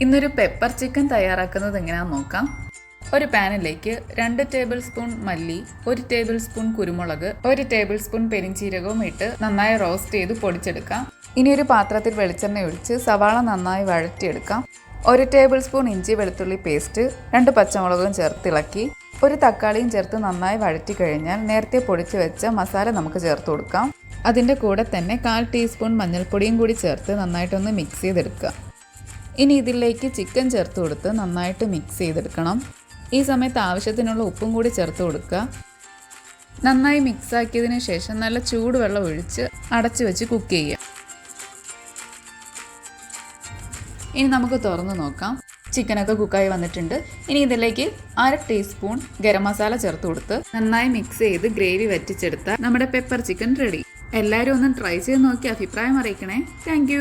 ഇന്നൊരു pepper chicken തയ്യാറാക്കുന്നത് എങ്ങനെയാണെന്ന് നോക്കാം. ഒരു പാനിലേക്ക് 2 ടേബിൾ സ്പൂൺ മല്ലി, 1 ടേബിൾ സ്പൂൺ കുരുമുളക്, 1 ടേബിൾ സ്പൂൺ പെരിഞ്ചീരകവും ഇട്ട് നന്നായി റോസ്റ്റ് ചെയ്ത് പൊടിച്ചെടുക്കാം. ഇനി ഒരു പാത്രത്തിൽ വെളിച്ചെണ്ണ ഒഴിച്ച് സവാള നന്നായി വഴറ്റിയെടുക്കാം. 1 ടേബിൾ സ്പൂൺ ഇഞ്ചി വെളുത്തുള്ളി പേസ്റ്റ്, 2 പച്ചമുളകും ചേർത്തിളക്കി 1 തക്കാളിയും ചേർത്ത് നന്നായി വഴറ്റി കഴിഞ്ഞാൽ നേരത്തെ പൊടിച്ചു വെച്ച മസാല നമുക്ക് ചേർത്ത് കൊടുക്കാം. അതിൻ്റെ കൂടെ തന്നെ 1/4 ടീസ്പൂൺ മഞ്ഞൾപ്പൊടിയും കൂടി ചേർത്ത് നന്നായിട്ടൊന്ന് മിക്സ് ചെയ്തെടുക്കുക. ഇനി ഇതിലേക്ക് ചിക്കൻ ചേർത്ത് കൊടുത്ത് നന്നായിട്ട് മിക്സ് ചെയ്തെടുക്കണം. ഈ സമയത്ത് ആവശ്യത്തിനുള്ള ഉപ്പും കൂടി ചേർത്ത് കൊടുക്കുക. നന്നായി മിക്സ് ആക്കിയതിന് ശേഷം നല്ല ചൂടുവെള്ളം ഒഴിച്ച് അടച്ചു വെച്ച് കുക്ക് ചെയ്യുക. ഇനി നമുക്ക് തുറന്ന് നോക്കാം. ചിക്കനൊക്കെ കുക്കായി വന്നിട്ടുണ്ട്. ഇനി ഇതിലേക്ക് 1/2 ടീസ്പൂൺ ഗരം മസാല ചേർത്ത് കൊടുത്ത് നന്നായി മിക്സ് ചെയ്ത് ഗ്രേവി വറ്റിച്ചെടുത്താൽ നമ്മുടെ പെപ്പർ ചിക്കൻ റെഡി. എല്ലാവരും ഒന്ന് ട്രൈ ചെയ്ത് നോക്കി അഭിപ്രായം അറിയിക്കണേ. താങ്ക്